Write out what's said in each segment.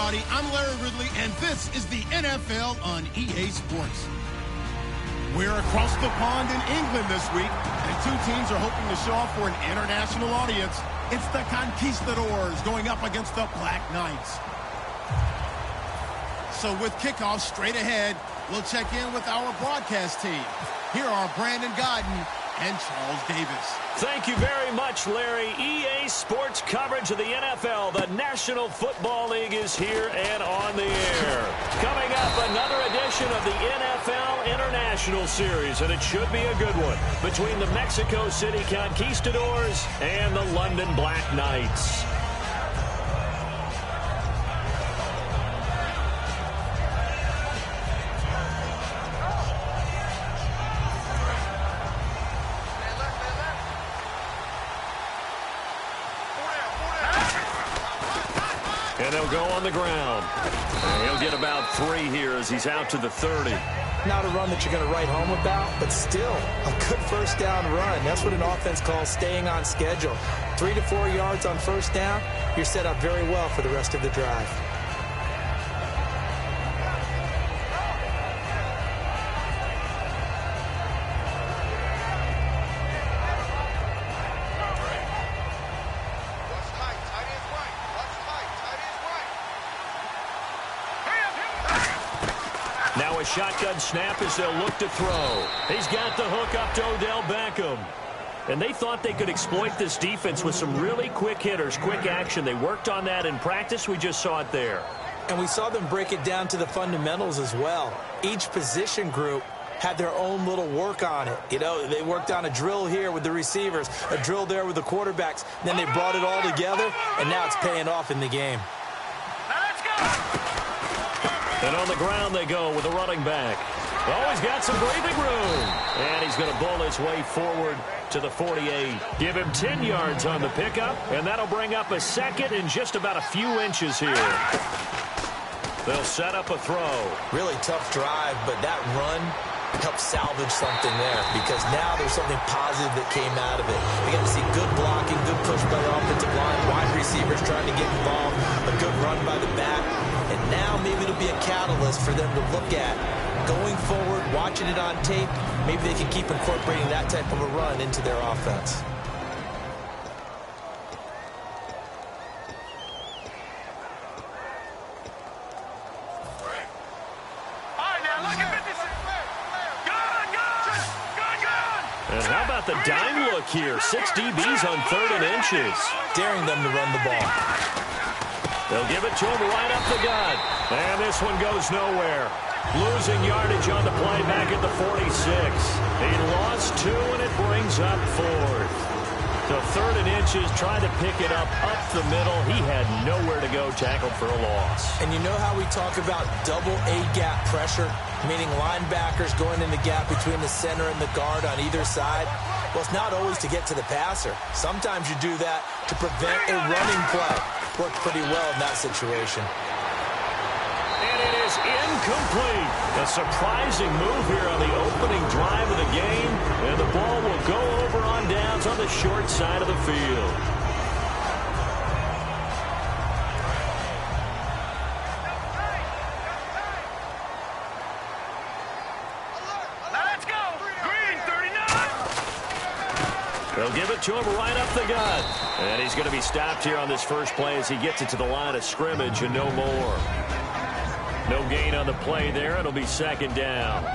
everybody. I'm Larry Ridley, and this is the NFL on EA Sports. We're across the pond in England this week, and two teams are hoping to show off for an international audience. It's the Conquistadors going up against the Black Knights. So with kickoff straight ahead, we'll check in with our broadcast team. Here are Brandon Godden and Charles Davis. Thank you very much, Larry. EA Sports coverage of the NFL. The National Football League is here and on the air. Coming up, another edition of the NFL International Series, and it should be a good one, between the Mexico City Conquistadors and the London Black Knights. And they'll go on the ground. And he'll get about 3 here as he's out to the 30. Not a run that you're going to write home about, but still a good first down run. That's what an offense calls staying on schedule. 3 to 4 yards on first down, you're set up very well for the rest of the drive. Now a shotgun snap as they'll look to throw. He's got the hook up to Odell Beckham. And they thought they could exploit this defense with some really quick hitters, quick action. They worked on that in practice. We just saw it there. And we saw them break it down to the fundamentals as well. Each position group had their own little work on it. You know, they worked on a drill here with the receivers, a drill there with the quarterbacks. Then they brought it all together, and now it's paying off in the game. Now let's go! And on the ground they go with a running back. Oh, he's got some breathing room. And he's going to bull his way forward to the 48. Give him 10 yards on the pickup, and that'll bring up a second in just about a few inches here. They'll set up a throw. Really tough drive, but that run helped salvage something there, because now there's something positive that came out of it. We got to see good blocking, good push by the offensive line, wide receivers trying to get involved, a good run by the back, and now maybe it'll be a catalyst for them to look at going forward, watching it on tape. Maybe they can keep incorporating that type of a run into their offense. And how about the dime look here? 6 DBs on 3rd and inches. Daring them to run the ball. They'll give it to him right up the gut. And this one goes nowhere. Losing yardage on the play back at the 46. He lost 2, and it brings up 4th. So 3rd and inches, trying to pick it up the middle. He had nowhere to go, tackled for a loss. And you know how we talk about double A-gap pressure, meaning linebackers going in the gap between the center and the guard on either side? Well, it's not always to get to the passer. Sometimes you do that to prevent a running play. Worked pretty well in that situation. And it is incomplete. A surprising move here on the opening drive of the game. And the ball will go over on downs on the short side of the field. Let's go. Green 39. They'll give it to him right up the gut. And he's going to be stopped here on this first play as he gets it to the line of scrimmage and no more. No gain on the play there. It'll be 2nd down.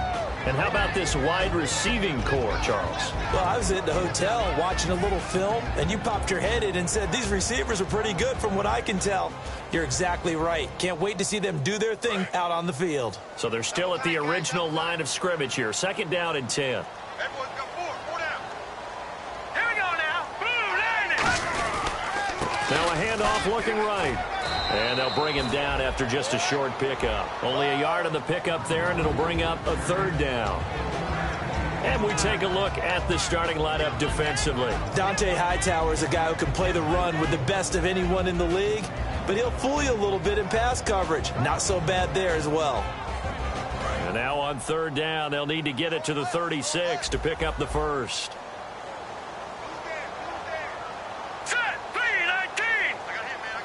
And how about this wide receiving core, Charles? Well, I was at the hotel watching a little film, and you popped your head in and said, these receivers are pretty good from what I can tell. You're exactly right. Can't wait to see them do their thing out on the field. So they're still at the original line of scrimmage here. 2nd down and 10. Everyone's got 4 down. Here we go now. Boom, landing. Now a handoff looking right. And they'll bring him down after just a short pickup. Only a yard on the pickup there, and it'll bring up a 3rd down. And we take a look at the starting lineup defensively. Dante Hightower is a guy who can play the run with the best of anyone in the league, but he'll fool you a little bit in pass coverage. Not so bad there as well. And now on 3rd down, they'll need to get it to the 36 to pick up the first.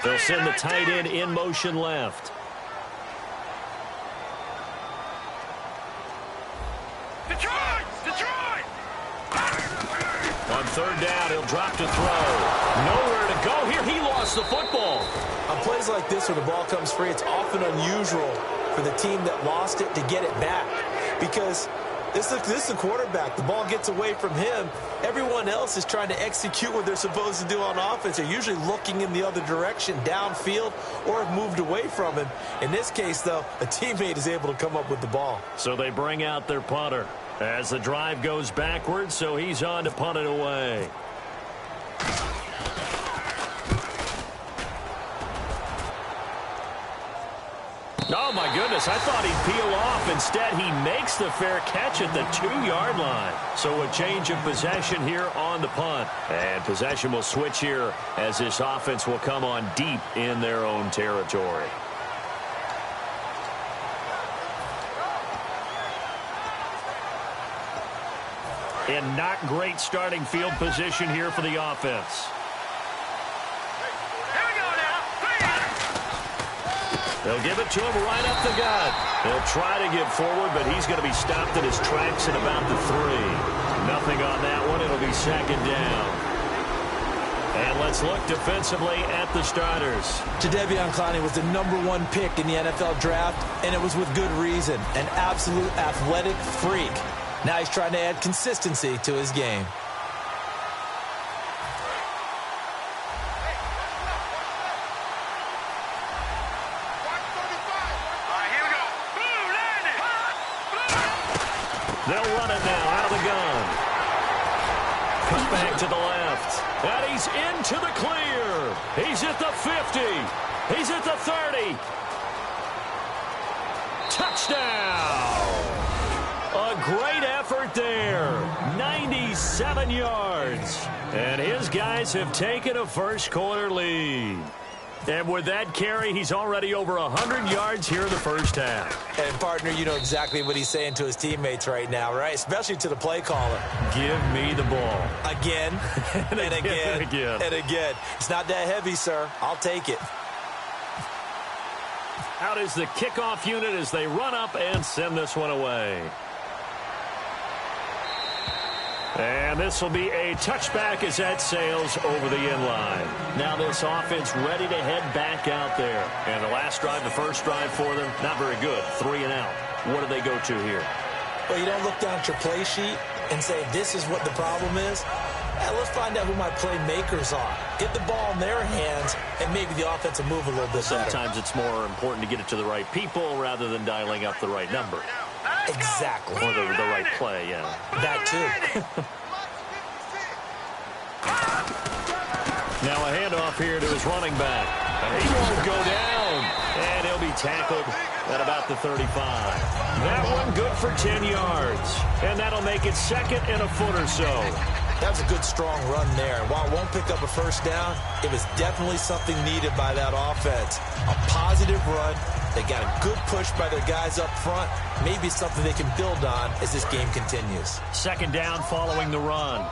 They'll send the tight end in motion left. Detroit! Detroit! On third down, he'll drop to throw. Nowhere to go here. He lost the football. On plays like this where the ball comes free, it's often unusual for the team that lost it to get it back. Because this is the quarterback. The ball gets away from him. Everyone else is trying to execute what they're supposed to do on offense. They're usually looking in the other direction, downfield, or have moved away from him. In this case, though, a teammate is able to come up with the ball. So they bring out their punter as the drive goes backwards, so he's on to punt it away. Oh, my goodness, I thought he'd peel off. Instead, he makes the fair catch at the 2-yard line. So a change of possession here on the punt. And possession will switch here as this offense will come on deep in their own territory. And not great starting field position here for the offense. They'll give it to him right up the gut. He'll try to get forward, but he's going to be stopped in his tracks at about the 3. Nothing on that one. It'll be second down. And let's look defensively at the starters. Jadeveon Clowney was the #1 pick in the NFL draft, and it was with good reason. An absolute athletic freak. Now he's trying to add consistency to his game. They'll run it now out of the gun. Cut back to the left. And he's into the clear. He's at the 50. He's at the 30. Touchdown. A great effort there. 97 yards. And his guys have taken a first-quarter lead. And with that carry, he's already over 100 yards here in the first half. And, partner, you know exactly what he's saying to his teammates right now, right? Especially to the play caller. Give me the ball. Again, and again, and again. It's not that heavy, sir. I'll take it. Out is the kickoff unit as they run up and send this one away. And this will be a touchback as that sails over the end line. Now this offense ready to head back out there. And the last drive, the first drive for them, not very good. 3 and out. What do they go to here? Well, you don't look down at your play sheet and say, this is what the problem is. Let's find out who my playmakers are. Get the ball in their hands, and maybe the offense will move a little bit better. Sometimes it's more important to get it to the right people rather than dialing up the right number. Exactly. Or the right play, yeah. That too. Now a handoff here to his running back. He won't go down. And he'll be tackled at about the 35. That one good for 10 yards. And that'll make it second and a foot or so. That was a good, strong run there. While it won't pick up a first down, it was definitely something needed by that offense. A positive run. They got a good push by their guys up front. Maybe something they can build on as this game continues. Second down following the run.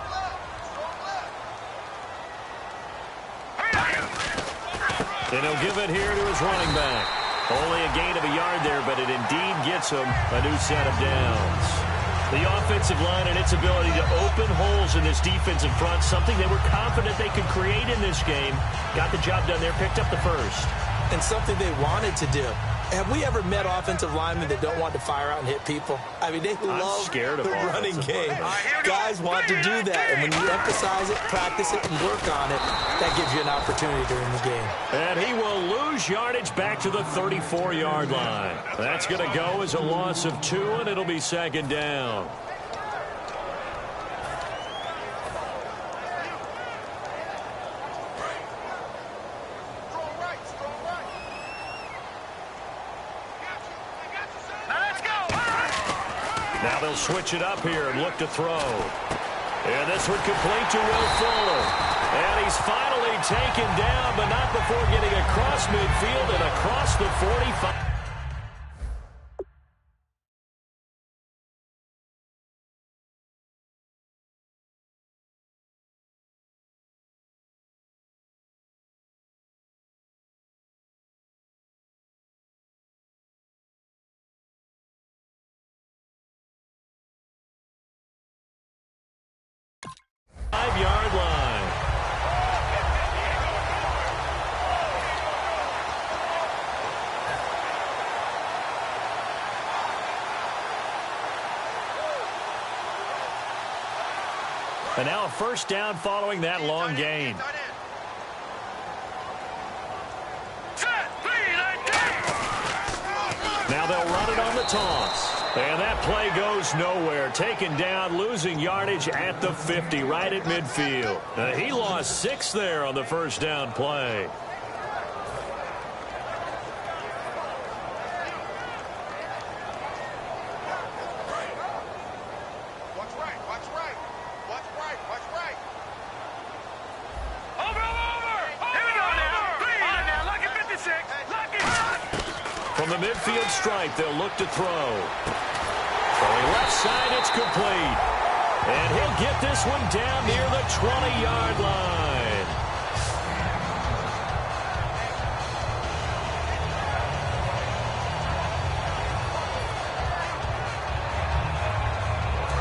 And he'll give it here to his running back. Only a gain of a yard there, but it indeed gets him a new set of downs. The offensive line and its ability to open holes in this defensive front, something they were confident they could create in this game. Got the job done there, picked up the first. And something they wanted to do. Have we ever met offensive linemen that don't want to fire out and hit people? I mean, they love the running game. Guys want to do that, and when you emphasize it, practice it, and work on it, that gives you an opportunity during the game. And he will lose yardage back to the 34-yard line. That's going to go as a loss of 2, and it'll be second down. Now they'll switch it up here and look to throw. And this one complete to Will Fuller. And he's finally taken down, but not before getting across midfield and across the 45. And now a first down following that long gain. Now they'll run it on the toss. And that play goes nowhere. Taken down, losing yardage at the 50, right at midfield. He lost 6 there on the first down play. From the midfield stripe, they'll look to throw. Going left side, it's complete. And he'll get this one down near the 20-yard line.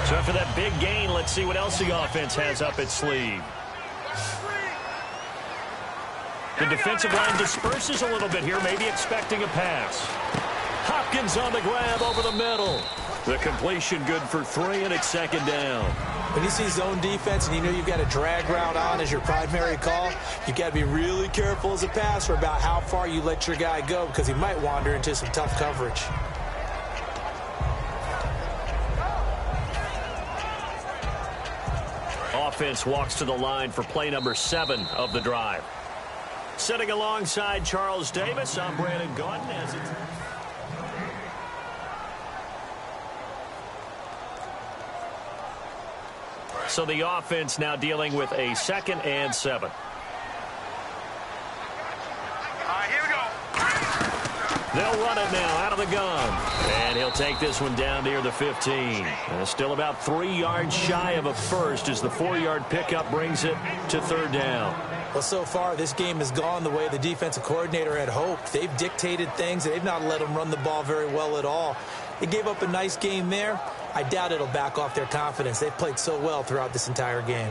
So after that big gain, let's see what else the offense has up its sleeve. The defensive line disperses a little bit here, maybe expecting a pass. Hopkins on the grab over the middle. The completion good for 3, and it's second down. When you see zone defense and you know you've got a drag route on as your primary call, you've got to be really careful as a passer about how far you let your guy go because he might wander into some tough coverage. Offense walks to the line for play number 7 of the drive. Sitting alongside Charles Davis, I'm Brandon Gaudin. So the offense now dealing with a 2nd and 7. Here we go. They'll run it now out of the gun. And he'll take this one down near the 15. And still about 3 yards shy of a first as the 4-yard pickup brings it to 3rd down. Well, so far, this game has gone the way the defensive coordinator had hoped. They've dictated things. They've not let them run the ball very well at all. They gave up a nice game there. I doubt it'll back off their confidence. They've played so well throughout this entire game.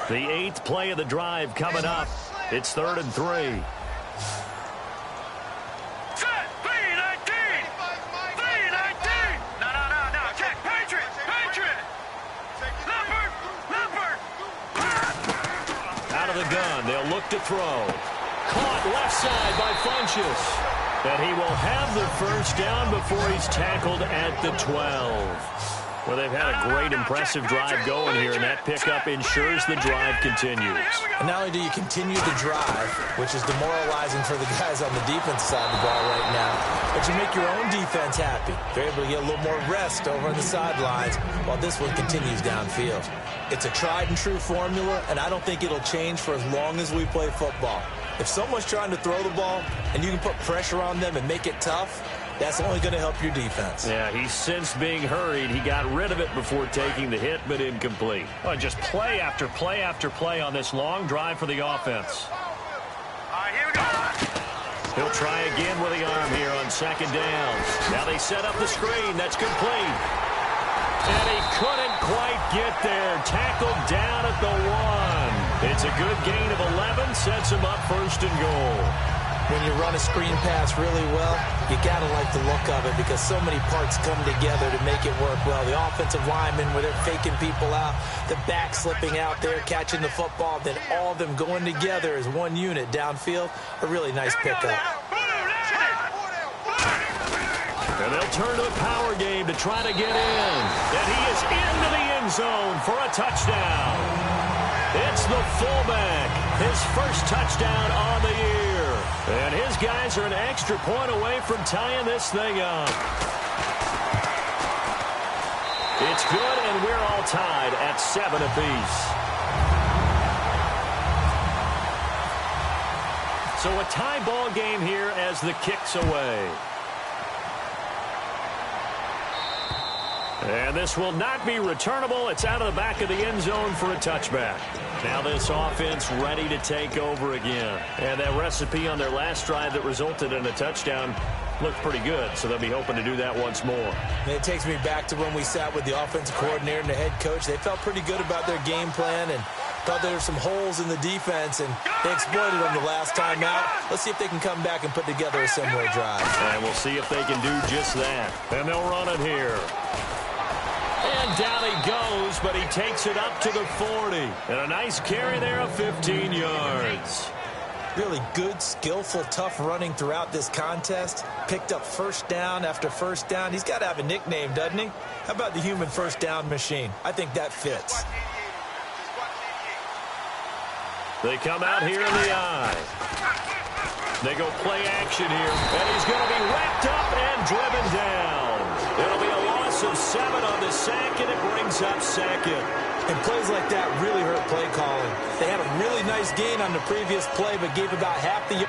The 8th play of the drive coming up. It's 3rd and 3. The gun. They'll look to throw. Caught left side by Funchess. And he will have the first down before he's tackled at the 12. Well, they've had a great, impressive drive going here, and that pickup ensures the drive continues. And not only do you continue the drive, which is demoralizing for the guys on the defense side of the ball right now, but you make your own defense happy. They're able to get a little more rest over on the sidelines while this one continues downfield. It's a tried-and-true formula, and I don't think it'll change for as long as we play football. If someone's trying to throw the ball and you can put pressure on them and make it tough, that's only going to help your defense. Yeah, he's since being hurried. He got rid of it before taking the hit, but incomplete. Well, just play after play after play on this long drive for the offense. Here we go. He'll try again with the arm here on 2nd down. Now they set up the screen. That's complete. And he couldn't quite get there. Tackled down at the 1. It's a good gain of 11. Sets him up 1st and goal. When you run a screen pass really well, you got to like the look of it because so many parts come together to make it work well. The offensive linemen, where they're faking people out, the back slipping out there, catching the football, then all of them going together as one unit downfield. A really nice pickup. And they'll turn to the power game to try to get in. And he is into the end zone for a touchdown. It's the fullback, his first touchdown on the year. And his guys are an extra point away from tying this thing up. It's good, and we're all tied at 7 apiece. So a tie ball game here as the kick's away. And this will not be returnable. It's out of the back of the end zone for a touchback. Now this offense ready to take over again. And that recipe on their last drive that resulted in a touchdown looked pretty good, so they'll be hoping to do that once more. And it takes me back to when we sat with the offensive coordinator and the head coach. They felt pretty good about their game plan and thought there were some holes in the defense, and they exploited them the last time out. Let's see if they can come back and put together a similar drive. And we'll see if they can do just that. And they'll run it here. And down he goes goes, but he takes it up to the 40. And a nice carry there of 15 yards. Really good, skillful, tough running throughout this contest. Picked up first down after first down. He's got to have a nickname, doesn't he? How about the human first down machine? I think that fits. They come out here in the eye. They go play action here, and he's going to be wrapped up and driven down. It'll be a loss of 7 on the sack, and it brings up second. And plays like that really hurt play calling. They had a really nice gain on the previous play, but gave about half the...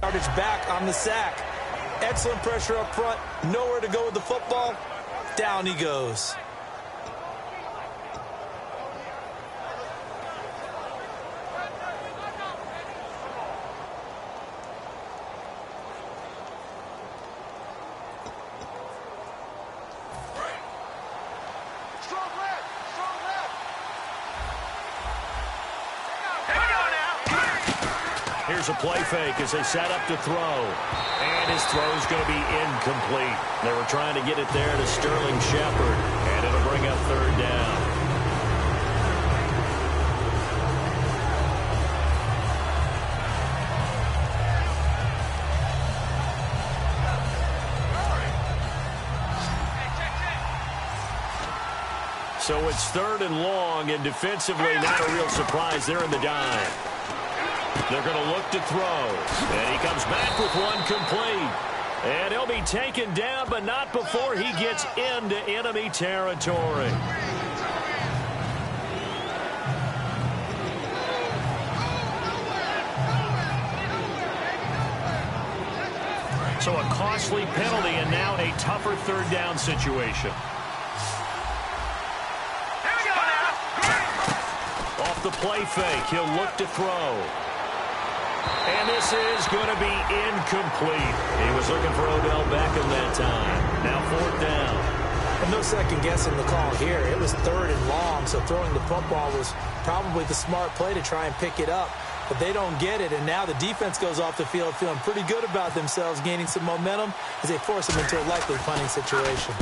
Yardage back on the sack. Excellent pressure up front. Nowhere to go with the football. Down he goes. Here's a play fake as they set up to throw. And his throw is going to be incomplete. They were trying to get it there to Sterling Shepard. And it'll bring up third down. So it's third and long, and defensively not a real surprise. They're in the dime. They're going to look to throw. And he comes back with one complete. And he'll be taken down, but not before he gets into enemy territory. So a costly penalty, and now a tougher third down situation. Off the play fake, he'll look to throw. And this is going to be incomplete. He was looking for Odell Beckham that time. Now fourth down. And no second guessing the call here. It was third and long, so throwing the football was probably the smart play to try and pick it up. But they don't get it, and now the defense goes off the field feeling pretty good about themselves, gaining some momentum as they force them into a likely punting situation.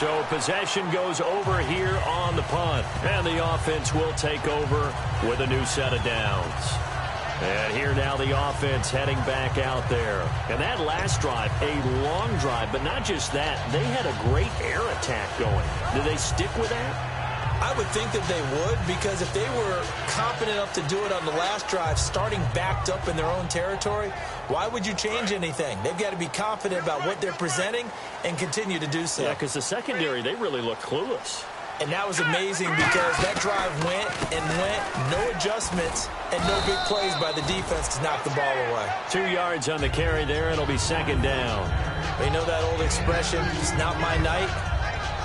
So possession goes over here on the punt. And the offense will take over with a new set of downs. And here now the offense heading back out there. And that last drive, a long drive, but not just that. They had a great air attack going. Did they stick with that? I would think that they would, because if they were confident enough to do it on the last drive, starting backed up in their own territory, why would you change anything? They've got to be confident about what they're presenting and continue to do so. Yeah, because the secondary, they really look clueless. And that was amazing because that drive went and went, no adjustments, and no big plays by the defense to knock the ball away. 2 yards on the carry there, and it'll be second down. You know that old expression, it's not my night?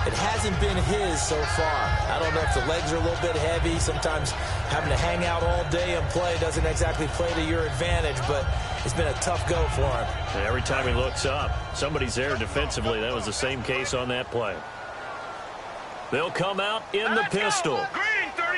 It hasn't been his so far. I don't know if the legs are a little bit heavy. Sometimes having to hang out all day and play doesn't exactly play to your advantage, but it's been a tough go for him. And every time he looks up, somebody's there defensively. That was the same case on that play. They'll come out in the pistol. Green, 39.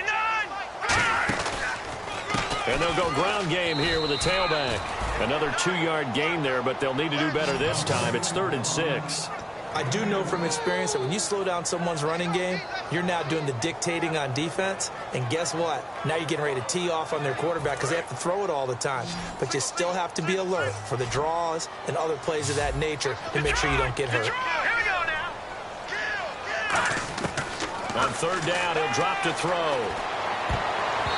And they'll go ground game here with a tailback. Another 2-yard gain there, but they'll need to do better this time. It's 3rd and 6. I do know from experience that when you slow down someone's running game, you're now doing the dictating on defense. And guess what? Now you're getting ready to tee off on their quarterback because they have to throw it all the time. But you still have to be alert for the draws and other plays of that nature to make sure you don't get hurt. Here we go now. On 3rd down, he'll drop to throw.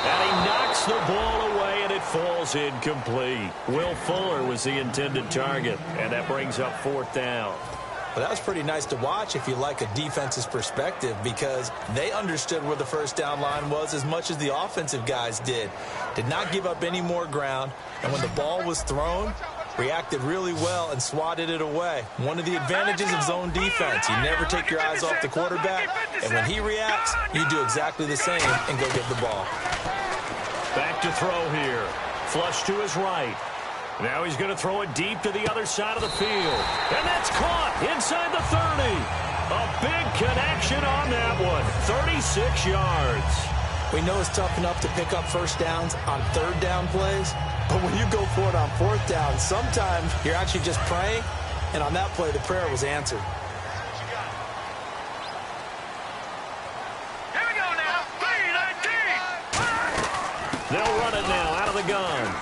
And he knocks the ball away, and it falls incomplete. Will Fuller was the intended target, and that brings up 4th down. But that was pretty nice to watch if you like a defense's perspective, because they understood where the first down line was as much as the offensive guys did. Did not give up any more ground, and when the ball was thrown, reacted really well and swatted it away. One of the advantages of zone defense, you never take your eyes off the quarterback, and when he reacts, you do exactly the same and go get the ball. Back to throw here. Flush to his right. Now he's going to throw it deep to the other side of the field. And that's caught inside the 30. A big connection on that one. 36 yards. We know it's tough enough to pick up first downs on third down plays, but when you go for it on fourth down, sometimes you're actually just praying, and on that play, the prayer was answered. Here we go now. 3-19. They'll run it now out of the gun.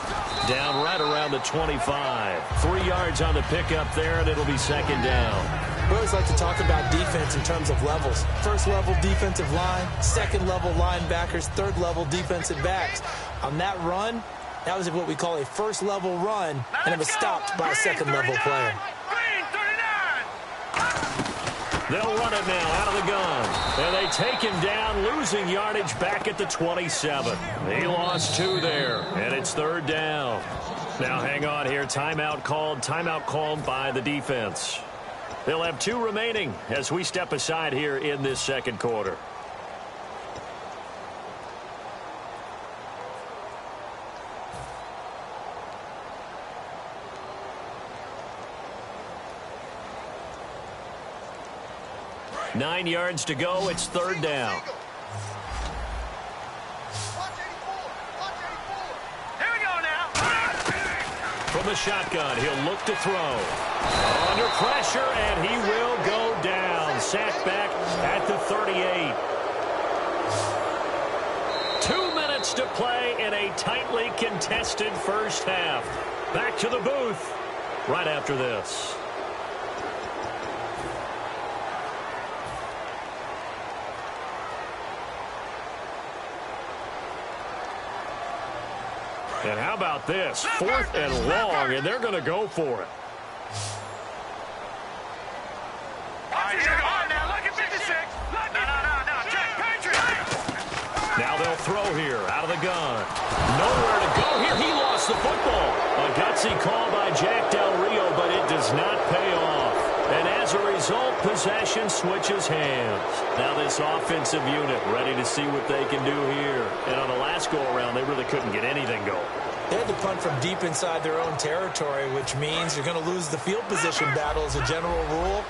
Down right around the 25. 3 yards on the pickup there, and it'll be second down. We always like to talk about defense in terms of levels. First level defensive line, second level linebackers, third level defensive backs. On that run, that was what we call a first level run, and it was stopped by a second level player. Green 39. They'll run it now out of the gun. And they take him down, losing yardage back at the 27. He lost 2 there, and it's third down. Now hang on here. Timeout called by the defense. They'll have 2 remaining as we step aside here in this second quarter. Nine yards to go. It's third down. Here we go now. From the shotgun, he'll look to throw. Under pressure, and he will go down. Sacked back at the 38. 2 minutes to play in a tightly contested first half. Back to the booth right after this. And how about this? 4th and long, and they're going to go for it. Now they'll throw here out of the gun. Nowhere to go here. He lost the football. A gutsy call by Jack Del Rio, but it does not pay off. And as a result, possession switches hands. Now this offensive unit ready to see what they can do here. And on the last go-around, they really couldn't get anything going. They had to punt from deep inside their own territory, which means you're going to lose the field position battle as a general rule.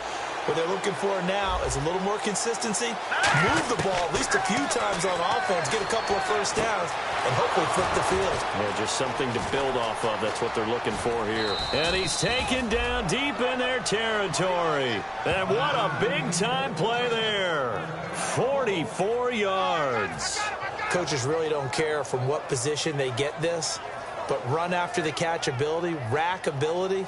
What they're looking for now is a little more consistency, move the ball at least a few times on offense, get a couple of first downs, and hopefully flip the field. Yeah, just something to build off of. That's what they're looking for here. And he's taken down deep in their territory. And what a big-time play there. 44 yards. Coaches really don't care from what position they get this, but run after the catch ability, rack ability,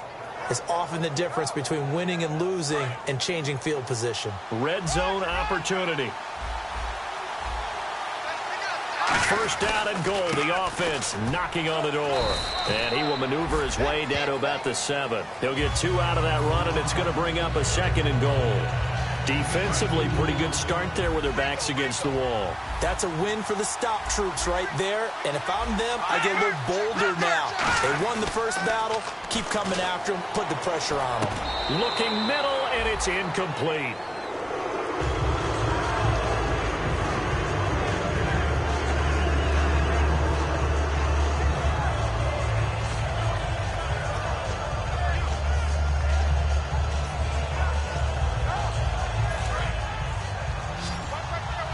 is often the difference between winning and losing and changing field position. Red zone opportunity. First down and goal. The offense knocking on the door. And he will maneuver his way down to about the 7. He'll get 2 out of that run, and it's going to bring up a 2nd and goal. Defensively, pretty good start there with their backs against the wall. That's a win for the stop troops right there. And if I'm them, I get a little bolder now. They won the first battle. Keep coming after them. Put the pressure on them. Looking middle, and it's incomplete.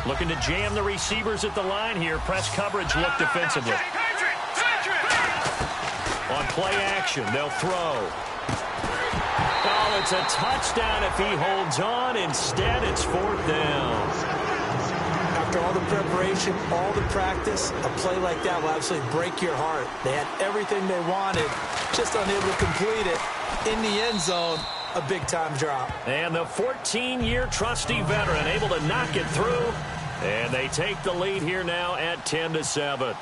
Looking to jam the receivers at the line here. Press coverage look defensively. On play action, they'll throw. Oh, it's a touchdown if he holds on. Instead, it's 4th down. After all the preparation, all the practice, a play like that will absolutely break your heart. They had everything they wanted, just unable to complete it. In the end zone, a big-time drop. And the 14-year trusty veteran able to knock it through. And they take the lead here now at 10-7.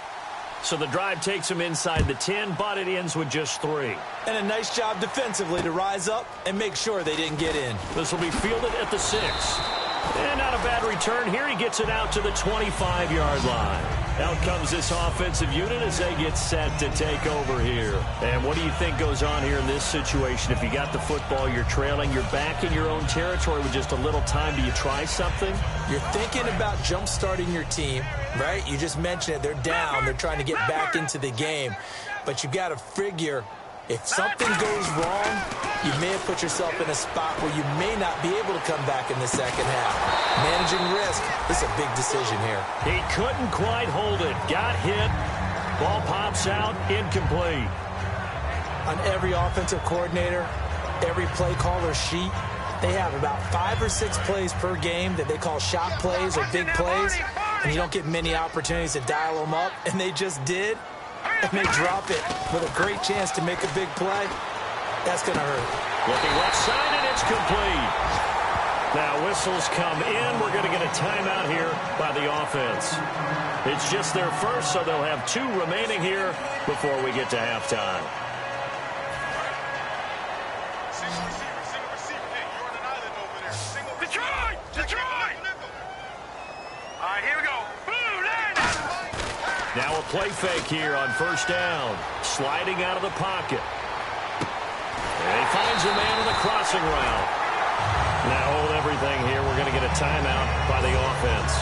So the drive takes them inside the 10, but it ends with just 3. And a nice job defensively to rise up and make sure they didn't get in. This will be fielded at the 6. And not a bad return here. He gets it out to the 25-yard line. Out comes this offensive unit as they get set to take over here. And what do you think goes on here in this situation? If you got the football, you're trailing, you're back in your own territory with just a little time. Do you try something? You're thinking about jump-starting your team, right? You just mentioned it. They're down. They're trying to get back into the game. But you got to figure if something goes wrong, you may have put yourself in a spot where you may not be able to come back in the second half. Managing risk is a big decision here. He couldn't quite hold it. Got hit. Ball pops out. Incomplete. On every offensive coordinator, every play caller sheet, they have about 5 or 6 plays per game that they call shot plays or big plays, and you don't get many opportunities to dial them up, and they just did, and they drop it with a great chance to make a big play. That's going to hurt. Looking left side, and it's complete. Now whistles come in. We're going to get a timeout here by the offense. It's just their first, so they'll have 2 remaining here before we get to halftime. Now a play fake here on first down. Sliding out of the pocket. And he finds a man on the crossing route. Now hold everything here. We're going to get a timeout by the offense.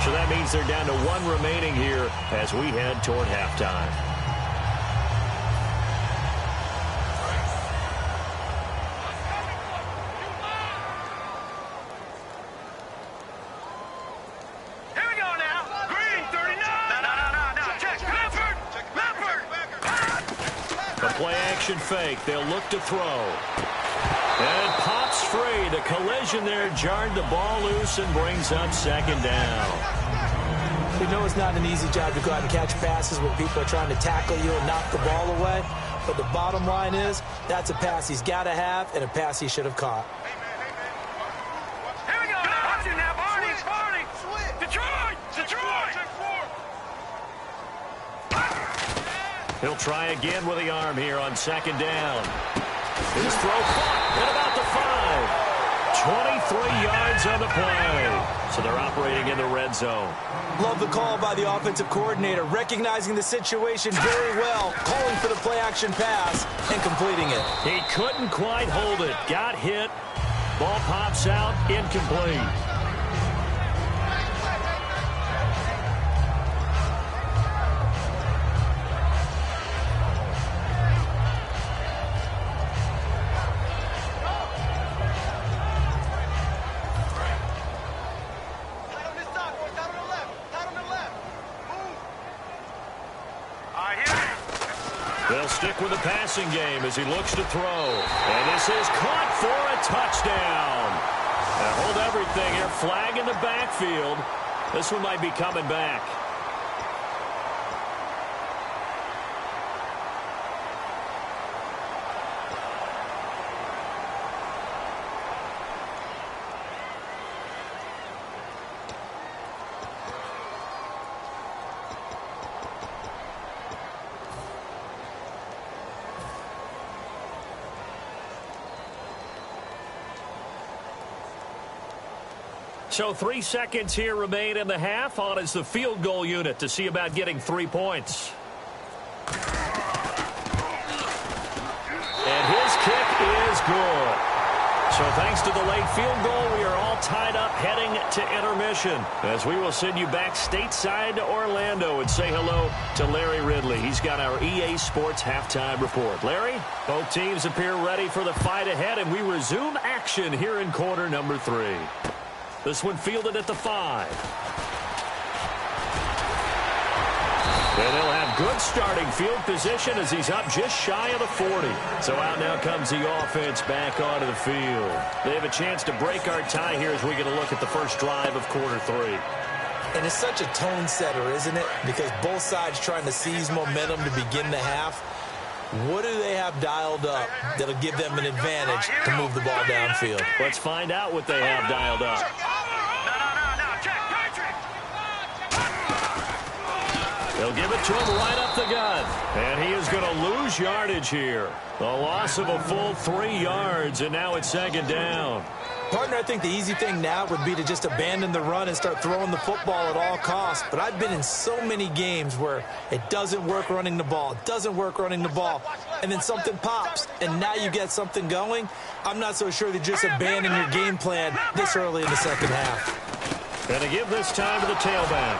So that means they're down to 1 remaining here as we head toward halftime. Play-action fake. They'll look to throw. And it pops free. The collision there jarred the ball loose and brings up second down. We know it's not an easy job to go out and catch passes when people are trying to tackle you and knock the ball away. But the bottom line is that's a pass he's got to have and a pass he should have caught. Here we go. Watch it now, Barney. Detroit. He'll try again with the arm here on second down. His throw caught at about the 5. 23 yards on the play. So they're operating in the red zone. Love the call by the offensive coordinator, recognizing the situation very well, calling for the play-action pass and completing it. He couldn't quite hold it. Got hit. Ball pops out. Incomplete. They'll stick with the passing game as he looks to throw. And this is caught for a touchdown. Now hold everything here. Flag in the backfield. This one might be coming back. So 3 seconds here remain in the half. On is the field goal unit to see about getting 3 points. And his kick is good. So thanks to the late field goal, we are all tied up heading to intermission. As we will send you back stateside to Orlando and say hello to Larry Ridley. He's got our EA Sports halftime report. Larry, both teams appear ready for the fight ahead, and we resume action here in quarter number 3. This one fielded at the 5. And they'll have good starting field position as he's up just shy of the 40. So out now comes the offense back onto the field. They have a chance to break our tie here as we get a look at the first drive of quarter 3. And it's such a tone setter, isn't it? Because both sides trying to seize momentum to begin the half. What do they have dialed up that'll give them an advantage to move the ball downfield? Let's find out what they have dialed up. They'll give it to him right up the gut. And he is going to lose yardage here. A loss of a full 3 yards, and now it's second down. Partner, I think the easy thing now would be to just abandon the run and start throwing the football at all costs. But I've been in so many games where it doesn't work running the ball, it doesn't work running the ball, and then something pops, and now you get something going. I'm not so sure that just abandon your game plan this early in the second half. Going to give this time to the tailback.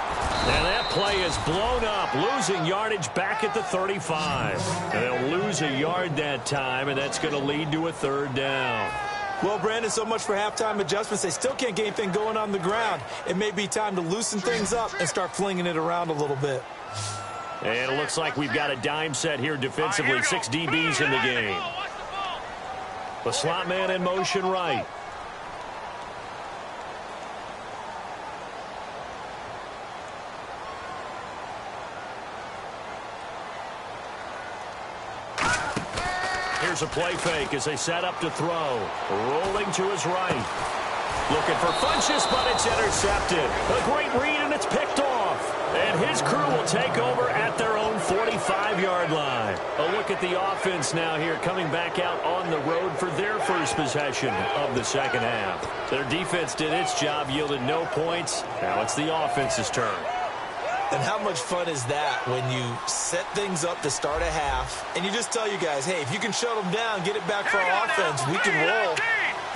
And that play is blown up, losing yardage back at the 35. And they'll lose a yard that time, and that's going to lead to a third down. Well, Brandon, so much for halftime adjustments. They still can't get anything going on the ground. It may be time to loosen things up and start flinging it around a little bit. And it looks like we've got a dime set here defensively. 6 DBs in the game. The slot man in motion right. Here's a play fake as they set up to throw. Rolling to his right. Looking for Funchess, but it's intercepted. A great read, and it's picked off. And his crew will take over at their own 45-yard line. A look at the offense now here, coming back out on the road for their first possession of the second half. Their defense did its job, yielded no points. Now it's the offense's turn. And how much fun is that when you set things up to start a half, and you just tell you guys, hey, if you can shut them down, get it back for our offense, we can roll.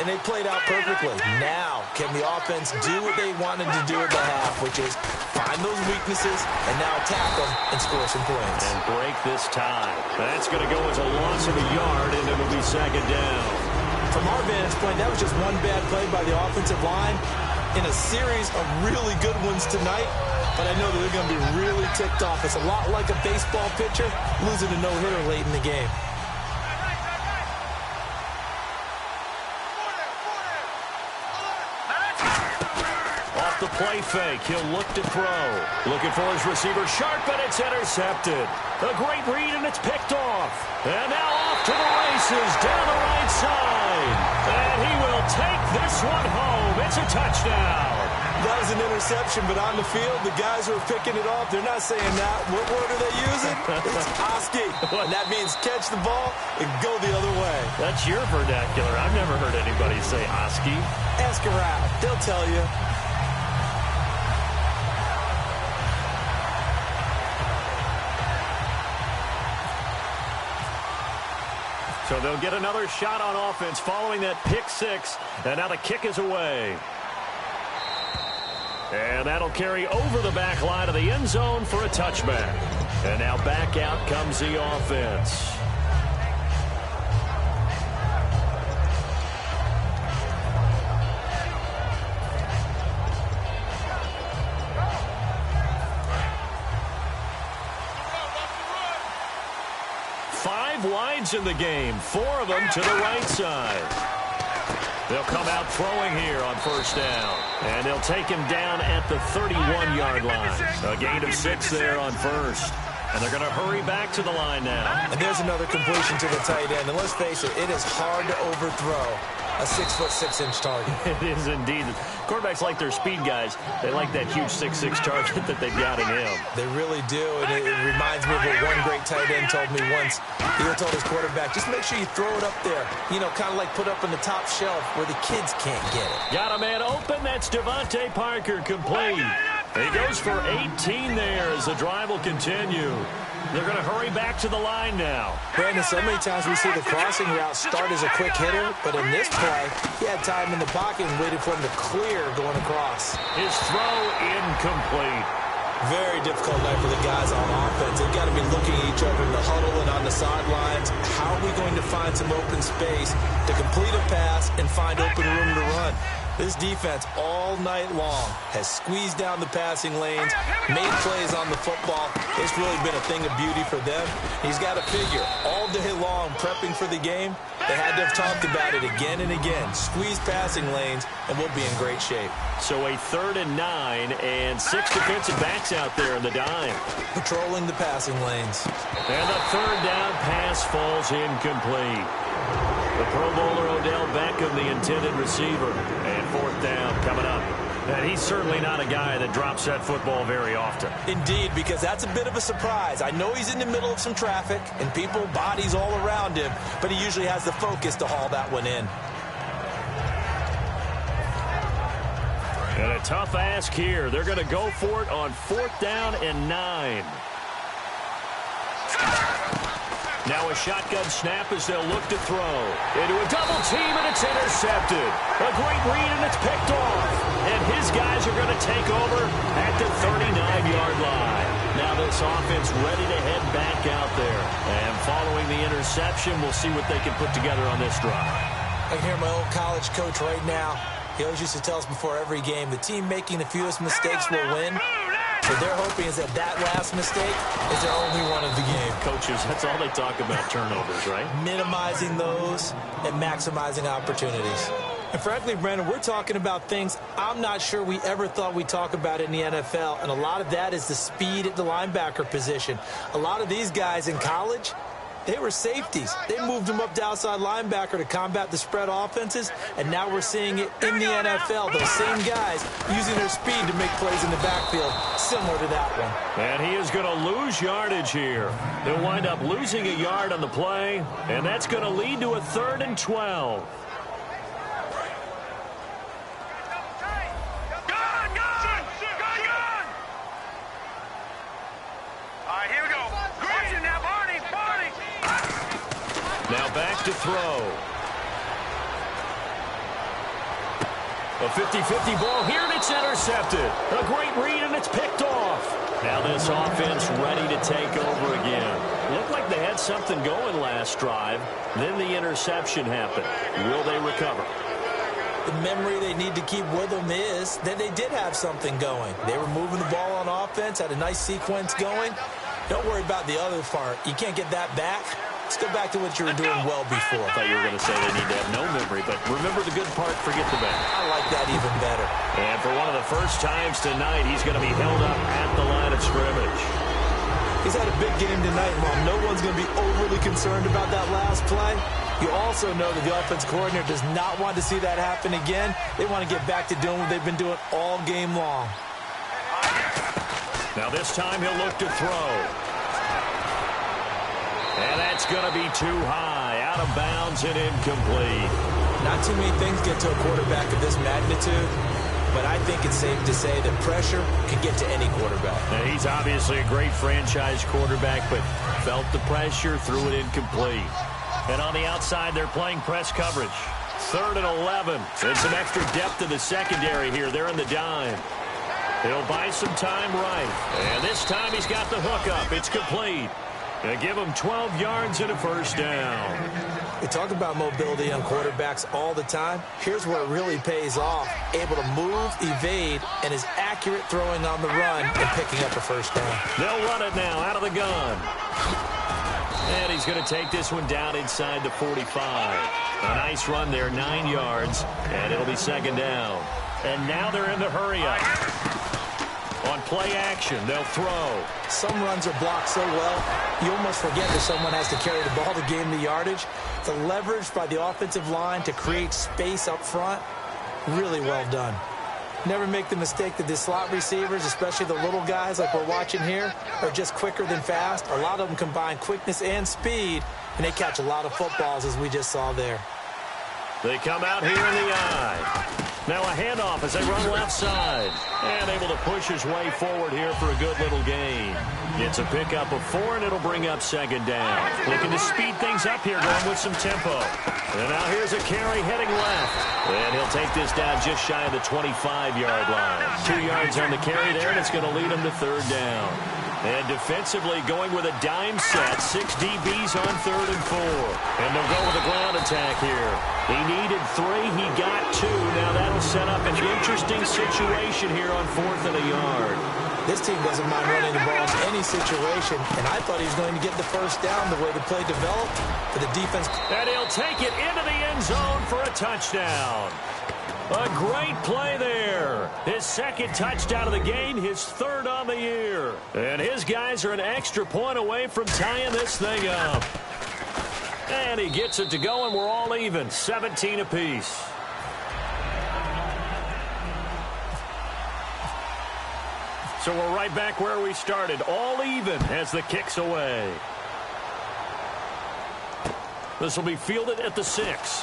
And they played out perfectly. Now, can the offense do what they wanted to do at the half, which is find those weaknesses and now attack them and score some points. And break this tie. That's going to go as a loss of a yard, and it'll be second down. From our vantage point, that was just one bad play by the offensive line in a series of really good ones tonight. But I know that they're going to be really ticked off. It's a lot like a baseball pitcher losing a no-hitter late in the game. Off the play fake, he'll look to throw. Looking for his receiver, Sharp, but it's intercepted. A great read, and it's picked off. And now off to the races, down the right side. And he will take this one home. It's a touchdown. That was an interception, but on the field, the guys who are picking it off, they're not saying that. What word are they using? It's Oski. And that means catch the ball and go the other way. That's your vernacular. I've never heard anybody say Oski. Ask around. They'll tell you. So they'll get another shot on offense following that pick six. And now the kick is away. And that'll carry over the back line of the end zone for a touchback. And now back out comes the offense. Five wides in the game, 4 of them to the right side. They'll come out throwing here on first down. And they'll take him down at the 31-yard line. A gain of 6 there on first. And they're going to hurry back to the line now. And there's another completion to the tight end. And let's face it, it is hard to overthrow a 6'6" target. It is indeed. Quarterbacks like their speed guys. They like that huge 6'6" target that they've got in him. They really do, and it reminds me of what one great tight end told me once. He told his quarterback, just make sure you throw it up there. You know, kind of like put up in the top shelf where the kids can't get it. Got a man open. That's Devontae Parker, complete. He goes for 18 there as the drive will continue. They're going to hurry back to the line now. Brandon, so many times we see the crossing route start as a quick hitter, but in this play, he had time in the pocket and waited for him to clear going across. His throw incomplete. Very difficult night for the guys on offense. They've got to be looking at each other in the huddle and on the sidelines. How are we going to find some open space to complete a pass and find open room to run? This defense all night long has squeezed down the passing lanes, made plays on the football. It's really been a thing of beauty for them. He's got to figure all day long prepping for the game. They had to have talked about it again and again. Squeeze passing lanes, and we'll be in great shape. So a 3rd and 9 and 6 defensive backs out there in the dime. Patrolling the passing lanes. And the 3rd down pass falls incomplete. The Pro Bowler Odell Beckham, the intended receiver. And 4th down coming up. And he's certainly not a guy that drops that football very often. Indeed, because that's a bit of a surprise. I know he's in the middle of some traffic and people, bodies all around him, but he usually has the focus to haul that one in. A tough ask here. They're going to go for it on 4th down and 9. Now a shotgun snap as they'll look to throw. Into a double team, and it's intercepted. A great read, and it's picked off. And his guys are going to take over at the 39-yard line. Now this offense ready to head back out there. And following the interception, we'll see what they can put together on this drive. I can hear my old college coach right now. He always used to tell us before every game, the team making the fewest mistakes will win. What they're hoping is that last mistake is their only one of the game. Coaches, that's all they talk about, turnovers, right? Minimizing those and maximizing opportunities. And frankly, Brandon, we're talking about things I'm not sure we ever thought we'd talk about in the NFL. And a lot of that is the speed at the linebacker position. A lot of these guys in college, they were safeties. They moved them up to outside linebacker to combat the spread offenses, and now we're seeing it in the NFL. Those same guys using their speed to make plays in the backfield, similar to that one. And he is going to lose yardage here. He'll wind up losing a yard on the play, and that's going to lead to a 3rd and 12. Now back to throw. A 50-50 ball here, and it's intercepted. A great read, and it's picked off. Now this offense ready to take over again. Looked like they had something going last drive. Then the interception happened. Will they recover? The memory they need to keep with them is that they did have something going. They were moving the ball on offense, had a nice sequence going. Don't worry about the other part. You can't get that back. Let's go back to what you were doing well before. I thought you were going to say they need to have no memory, but remember the good part, forget the bad. I like that even better. And for one of the first times tonight, he's going to be held up at the line of scrimmage. He's had a big game tonight, Mom. No one's going to be overly concerned about that last play. You also know that the offense coordinator does not want to see that happen again. They want to get back to doing what they've been doing all game long. Now this time he'll look to throw. And that's going to be too high, out of bounds and incomplete. Not too many things get to a quarterback of this magnitude, but I think it's safe to say that pressure can get to any quarterback. Now, he's obviously a great franchise quarterback, but felt the pressure, threw it incomplete. And on the outside, they're playing press coverage. 3rd and 11. And some extra depth in the secondary here. They're in the dime. He'll buy some time right. And this time he's got the hook up. It's complete. Going to give him 12 yards and a 1st down. We talk about mobility on quarterbacks all the time. Here's where it really pays off. Able to move, evade, and is accurate throwing on the run and picking up a 1st down. They'll run it now out of the gun. And he's going to take this one down inside the 45. A nice run there, 9 yards, and it'll be 2nd down. And now they're in the hurry-up. On play action, they'll throw. Some runs are blocked so well, you almost forget that someone has to carry the ball to gain the yardage. The leverage by the offensive line to create space up front, really well done. Never make the mistake that the slot receivers, especially the little guys like we're watching here, are just quicker than fast. A lot of them combine quickness and speed, and they catch a lot of footballs, as we just saw there. They come out here in the eye. Now a handoff as they run left side. And able to push his way forward here for a good little gain. It's a pickup of 4, and it'll bring up 2nd down. Looking to speed things up here, going with some tempo. And now here's a carry heading left. And he'll take this down just shy of the 25-yard line. 2 yards on the carry there, and it's going to lead him to 3rd down. And defensively going with a dime set. 6 DBs on 3rd and 4. And they'll go with a ground attack here. He needed 3. He got 2. Now that'll set up an interesting situation here on 4th and a yard. This team doesn't mind running the ball in any situation. And I thought he was going to get the 1st down the way the play developed for the defense. And he'll take it into the end zone for a touchdown. A great play there. His 2nd touchdown of the game, his 3rd on the year. And his guys are an extra point away from tying this thing up. And he gets it to go, and we're all even, 17 apiece. So we're right back where we started, all even as the kick's away. This will be fielded at the 6.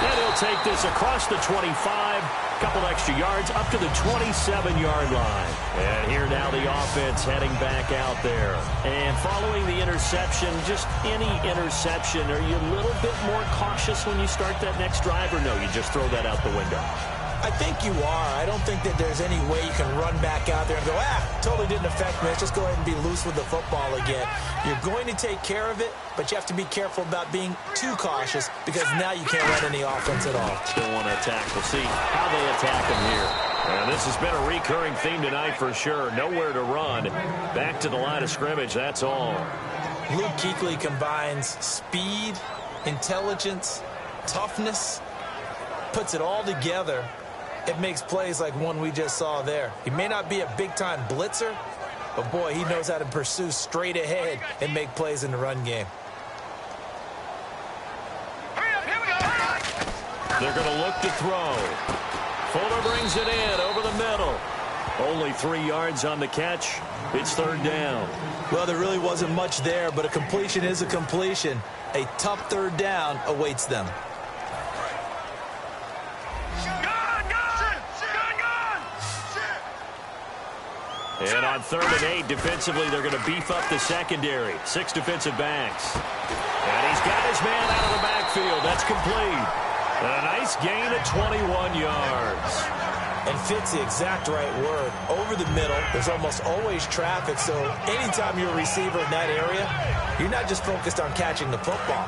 And he'll take this across the 25, a couple extra yards up to the 27-yard line. And here now the offense heading back out there. And following the interception, just any interception, are you a little bit more cautious when you start that next drive, or no, you just throw that out the window? I think you are. I don't think that there's any way you can run back out there and go, totally didn't affect me. Let's just go ahead and be loose with the football again. You're going to take care of it, but you have to be careful about being too cautious because now you can't run any offense at all. Still want to attack. We'll see how they attack him here. And this has been a recurring theme tonight for sure. Nowhere to run. Back to the line of scrimmage, that's all. Luke Kuechly combines speed, intelligence, toughness, puts it all together. It makes plays like one we just saw there. He may not be a big-time blitzer, but, boy, he knows how to pursue straight ahead and make plays in the run game. They're going to look to throw. Fuller brings it in over the middle. Only 3 yards on the catch. It's third down. Well, there really wasn't much there, but a completion is a completion. A tough third down awaits them. And on 3rd and 8, defensively, they're going to beef up the secondary. 6 defensive backs. And he's got his man out of the backfield. That's complete. And a nice gain of 21 yards. And fits the exact right word. Over the middle, there's almost always traffic, so anytime you're a receiver in that area, you're not just focused on catching the football.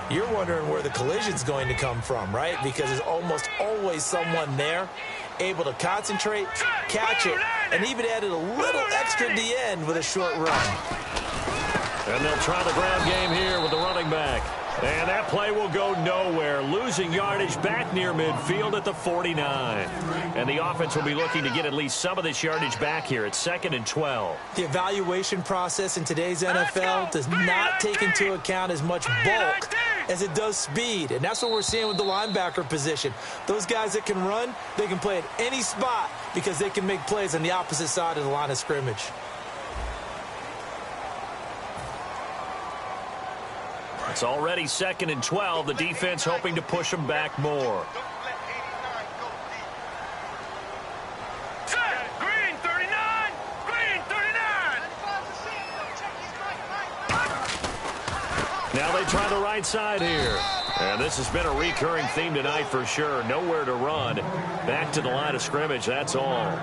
You're wondering where the collision's going to come from, right? Because there's almost always someone there able to concentrate, catch it, and even added a little extra at the end with a short run. And they'll try the ground game here with the running back. And that play will go nowhere, losing yardage back near midfield at the 49. And the offense will be looking to get at least some of this yardage back here at 2nd and 12. The evaluation process in today's NFL does not take into account as much bulk as it does speed. And that's what we're seeing with the linebacker position. Those guys that can run, they can play at any spot because they can make plays on the opposite side of the line of scrimmage. It's already 2nd and 12. The defense hoping to push them back more. Green 39! Green 39! Now they try the right side here. And this has been a recurring theme tonight for sure. Nowhere to run. Back to the line of scrimmage, that's all.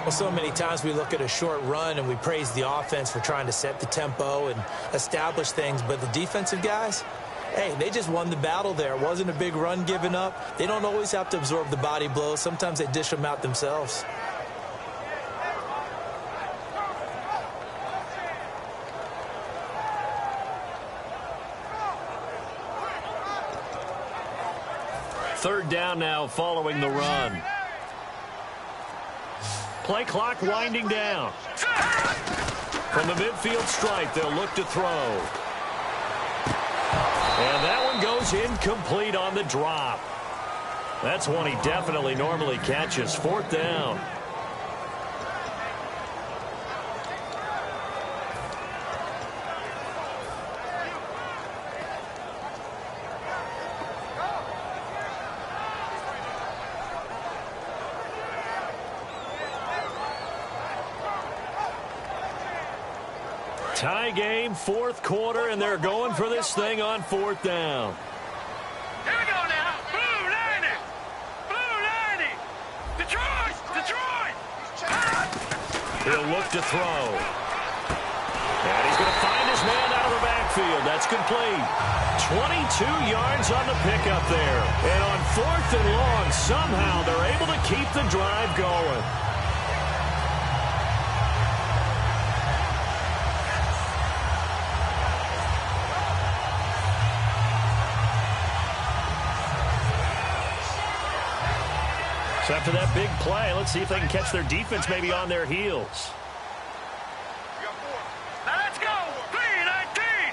Well, so many times we look at a short run and we praise the offense for trying to set the tempo and establish things. But the defensive guys, hey, they just won the battle there. It wasn't a big run given up. They don't always have to absorb the body blows. Sometimes they dish them out themselves. Third down now following the run. Play clock winding down. From the midfield stripe, they'll look to throw. And that one goes incomplete on the drop. That's one he definitely normally catches. 4th down. Tie game, 4th quarter, and they're going for this thing on 4th down. Here we go now. Blue 90! Blue 90! Detroit! Detroit! He'll look to throw. And he's going to find his man out of the backfield. That's complete. 22 yards on the pickup there. And on 4th and long, somehow they're able to keep the drive going. So after that big play, let's see if they can catch their defense maybe on their heels. Let's go! 319!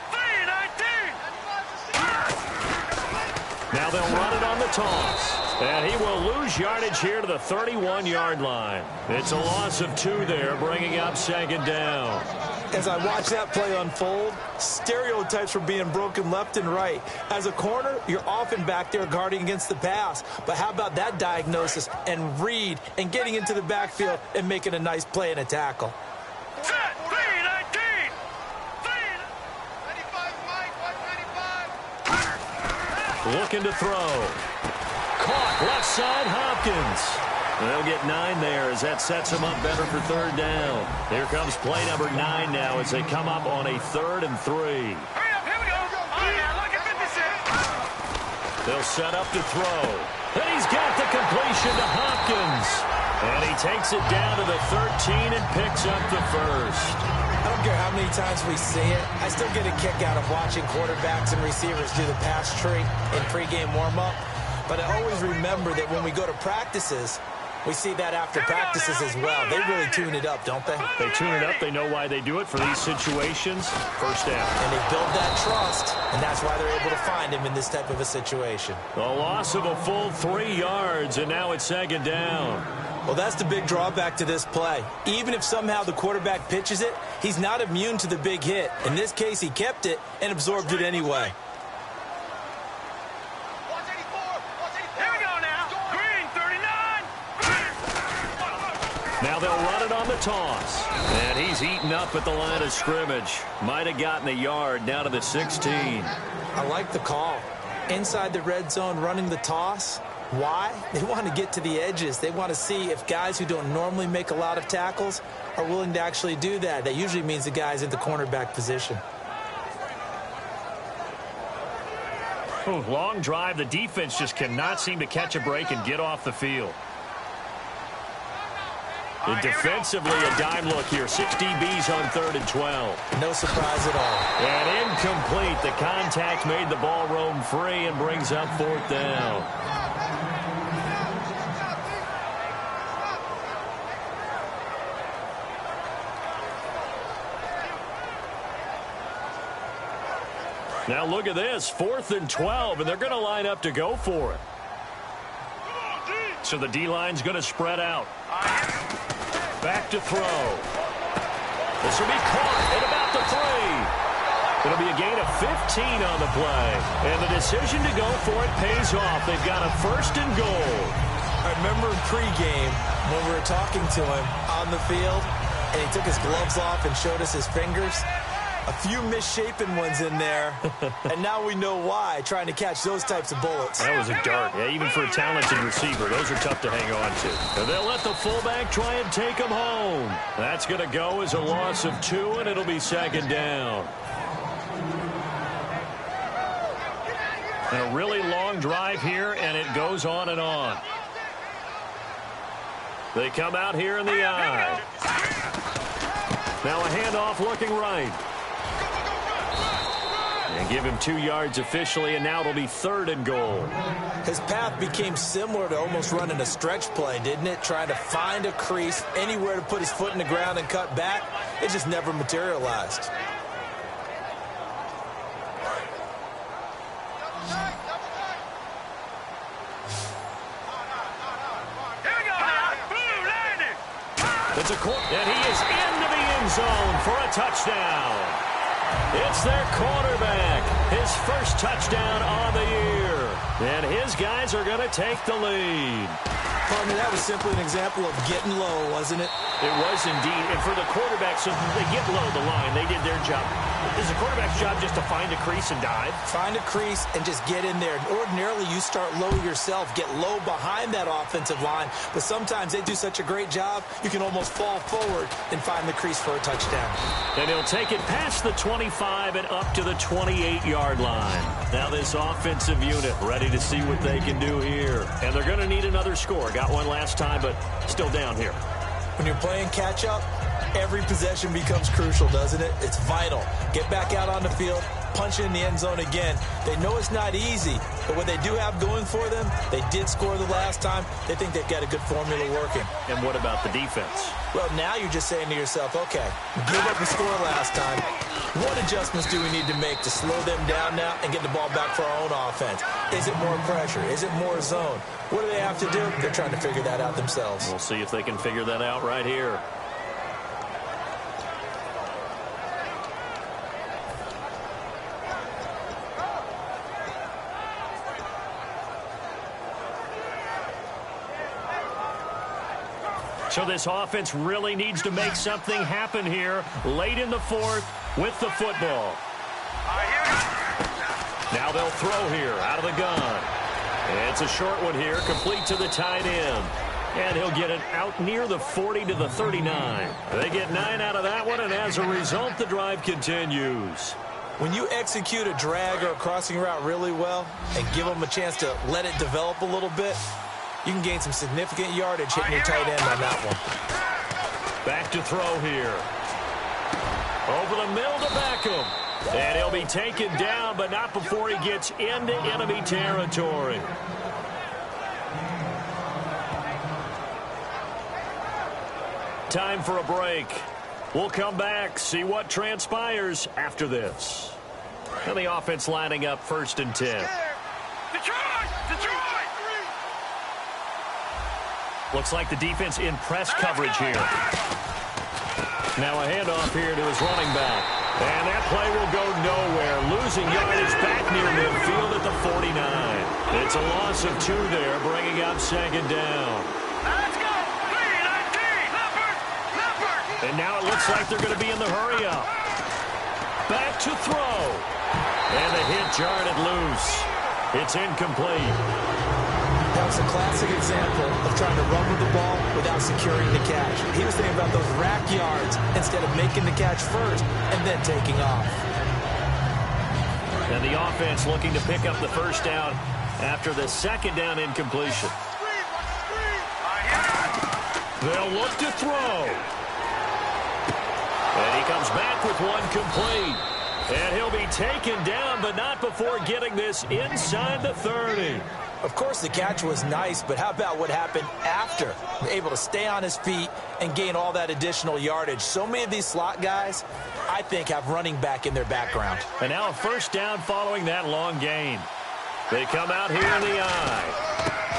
319! Now they'll run it on the toss. And he will lose yardage here to the 31-yard line. It's a loss of 2 there, bringing up 2nd down. As I watch that play unfold, stereotypes were being broken left and right. As a corner, you're often back there guarding against the pass. But how about that diagnosis and read and getting into the backfield and making a nice play and a tackle? Set, 319. Looking to throw. Caught left side, Hopkins. They'll get 9 there as that sets them up better for third down. Here comes play number 9 now as they come up on a 3rd and 3. Hurry up, here we go. Oh, yeah, look at 56. They'll set up to throw. And he's got the completion to Hopkins. And he takes it down to the 13 and picks up the first. I don't care how many times we see it. I still get a kick out of watching quarterbacks and receivers do the pass tree in pregame warm-up. But I always remember that when we go to practices, we see that after practices as well. They really tune it up, don't they? They tune it up. They know why they do it for these situations. First down. And they build that trust, and that's why they're able to find him in this type of a situation. A loss of a full 3 yards, and now it's 2nd down. Well, that's the big drawback to this play. Even if somehow the quarterback pitches it, he's not immune to the big hit. In this case, he kept it and absorbed it anyway. Now they'll run it on the toss. And he's eaten up at the line of scrimmage. Might have gotten a yard down to the 16. I like the call. Inside the red zone running the toss. Why? They want to get to the edges. They want to see if guys who don't normally make a lot of tackles are willing to actually do that. That usually means the guy's in the cornerback position. Ooh, long drive. The defense just cannot seem to catch a break and get off the field. And defensively, a dime look here. 6 DBs on 3rd and 12. No surprise at all. And incomplete. The contact made the ball roam free and brings up 4th down. Now look at this. 4th and 12, and they're going to line up to go for it. So the D-line's going to spread out. Back to throw. This will be caught at about the 3. It'll be a gain of 15 on the play. And the decision to go for it pays off. They've got a 1st and goal. I remember in pregame when we were talking to him on the field, and he took his gloves off and showed us his fingers. A few misshapen ones in there, and now we know why, trying to catch those types of bullets. That was a dart. Yeah, even for a talented receiver, those are tough to hang on to. And they'll let the fullback try and take him home. That's going to go as a loss of 2, and it'll be 2nd down. And a really long drive here, and it goes on and on. They come out here in the eye. Now a handoff looking right. And give him 2 yards officially, and now it'll be 3rd and goal. His path became similar to almost running a stretch play, didn't it? Trying to find a crease, anywhere to put his foot in the ground and cut back. It just never materialized. It's a corner, and he is into the end zone for a touchdown. It's their quarterback, his first touchdown on the year. And his guys are going to take the lead. Partner, that was simply an example of getting low, wasn't it? It was indeed. And for the quarterback, so they get low the line. They did their job. Is the quarterback's job just to find a crease and dive? Find a crease and just get in there. Ordinarily, you start low yourself, get low behind that offensive line. But sometimes they do such a great job, you can almost fall forward and find the crease for a touchdown. And he'll take it past the 25 and up to the 28-yard line. Now this offensive unit ready to see what they can do here. And they're going to need another score. Got one last time, but still down here. When you're playing catch-up, every possession becomes crucial, doesn't it? It's vital. Get back out on the field, punch in the end zone again. They know it's not easy, but what they do have going for them, they did score the last time. They think they've got a good formula working. And what about the defense? Well, now you're just saying to yourself, okay, give up the score last time. What adjustments do we need to make to slow them down now and get the ball back for our own offense? Is it more pressure? Is it more zone? What do they have to do? They're trying to figure that out themselves. We'll see if they can figure that out right here. So this offense really needs to make something happen here late in the fourth with the football. Now they'll throw here out of the gun. It's a short one here, complete to the tight end. And he'll get it out near the 40 to the 39. They get 9 out of that one, and as a result, the drive continues. When you execute a drag or a crossing route really well and give them a chance to let it develop a little bit, you can gain some significant yardage hitting your tight end on that one. Back to throw here. Over the middle to Beckham. And he'll be taken down, but not before he gets into enemy territory. Time for a break. We'll come back, see what transpires after this. And the offense lining up 1st and 10. Detroit! Looks like the defense in press coverage here. Now a handoff here to his running back. And that play will go nowhere. Losing yardage back near midfield at the 49. It's a loss of 2 there, bringing up 2nd down. Let's go! 3-19! Leopard! And now it looks like they're going to be in the hurry-up. Back to throw. And the hit jarred it loose. It's incomplete. That was a classic example of trying to run with the ball without securing the catch. He was thinking about those rack yards instead of making the catch first and then taking off. And the offense looking to pick up the 1st down after the 2nd down incompletion. They'll look to throw. And he comes back with one complete. And he'll be taken down, but not before getting this inside the 30. Of course, the catch was nice, but how about what happened after? Able to stay on his feet and gain all that additional yardage. So many of these slot guys, I think, have running back in their background. And now a 1st down following that long gain. They come out here in the eye.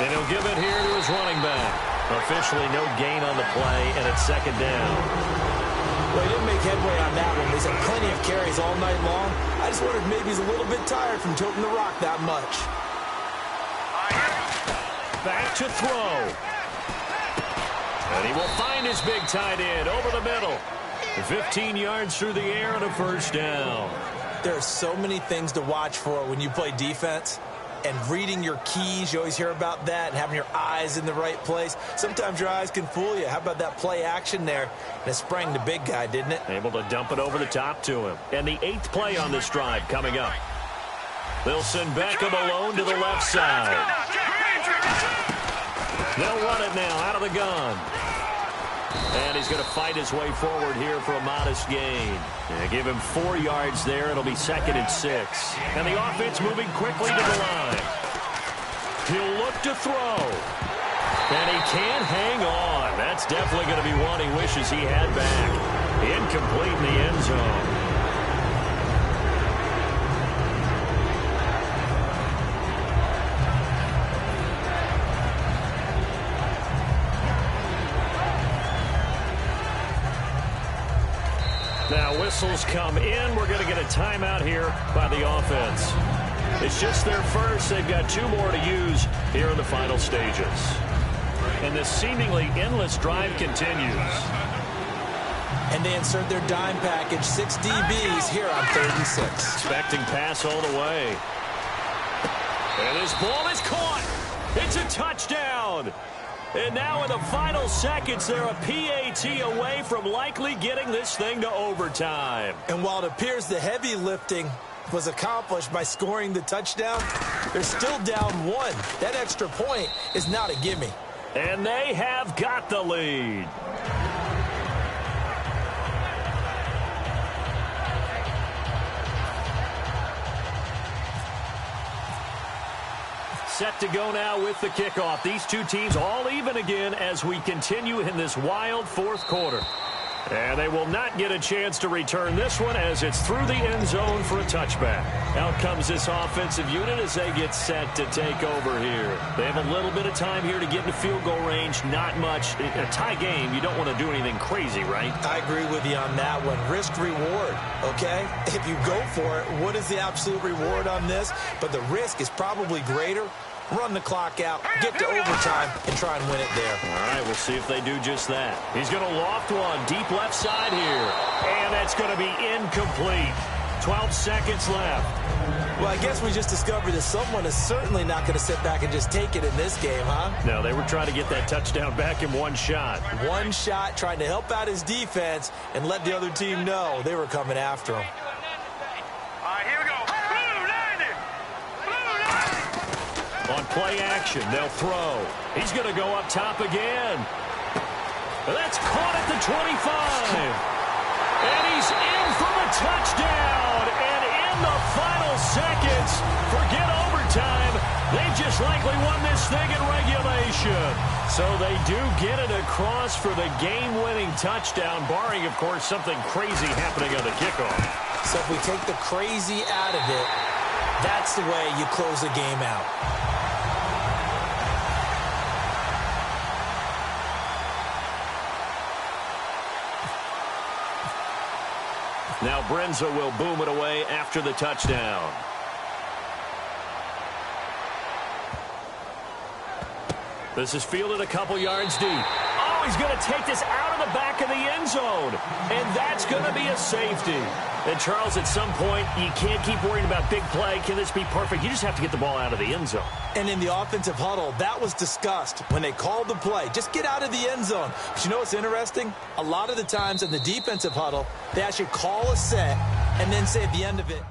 And he'll give it here to his running back. Officially no gain on the play, and it's 2nd down. Well, he didn't make headway on that one. He's had plenty of carries all night long. I just wondered maybe he's a little bit tired from toting the rock that much. Back to throw. And he will find his big tight end over the middle. 15 yards through the air and a 1st down. There are so many things to watch for when you play defense. And reading your keys, you always hear about that, and having your eyes in the right place. Sometimes your eyes can fool you. How about that play action there? And it sprang the big guy, didn't it? Able to dump it over the top to him. And the 8th play on this drive coming up. They'll send Beckham alone to the left side. They'll run it now out of the gun. And he's going to fight his way forward here for a modest gain. And give him 4 yards there. It'll be 2nd and 6. And the offense moving quickly to the line. He'll look to throw. And he can't hang on. That's definitely going to be one he wishes he had back. Incomplete in the end zone. Now whistles come in. We're going to get a timeout here by the offense. It's just their first. They've got 2 more to use here in the final stages. And this seemingly endless drive continues. And they insert their dime package, 6 DBs here on 3rd and 6. Expecting pass all the way. And this ball is caught. It's a touchdown. And now in the final seconds, they're a PAT away from likely getting this thing to overtime. And while it appears the heavy lifting was accomplished by scoring the touchdown, they're still down 1. That extra point is not a gimme. And they have got the lead. Set to go now with the kickoff. These 2 teams all even again as we continue in this wild 4th quarter. And they will not get a chance to return this one as it's through the end zone for a touchback. Out comes this offensive unit as they get set to take over here. They have a little bit of time here to get into field goal range. Not much. In a tie game, you don't want to do anything crazy, right? I agree with you on that one. Risk reward, okay? If you go for it, what is the absolute reward on this? But the risk is probably greater run the clock out, get to overtime, and try and win it there. All right, we'll see if they do just that. He's going to loft one deep left side here. And that's going to be incomplete. 12 seconds left. Well, I guess we just discovered that someone is certainly not going to sit back and just take it in this game, huh? No, they were trying to get that touchdown back in one shot. One shot, trying to help out his defense and let the other team know they were coming after him. All right, here we go. Blue 90. Blue 90. On play action, they'll throw. He's going to go up top again. That's caught at the 25. And he's in for the touchdown. And in the final seconds, forget overtime. They've just likely won this thing in regulation. So they do get it across for the game-winning touchdown, barring, of course, something crazy happening on the kickoff. So if we take the crazy out of it, that's the way you close a game out. Now Brenza will boom it away after the touchdown. This is fielded a couple yards deep. Oh, he's going to take this out of the back of the end zone. And that's going to be a safety. And, Charles, at some point, you can't keep worrying about big play. Can this be perfect? You just have to get the ball out of the end zone. And in the offensive huddle, that was discussed when they called the play. Just get out of the end zone. But you know what's interesting? A lot of the times in the defensive huddle, they actually call a set and then say at the end of it,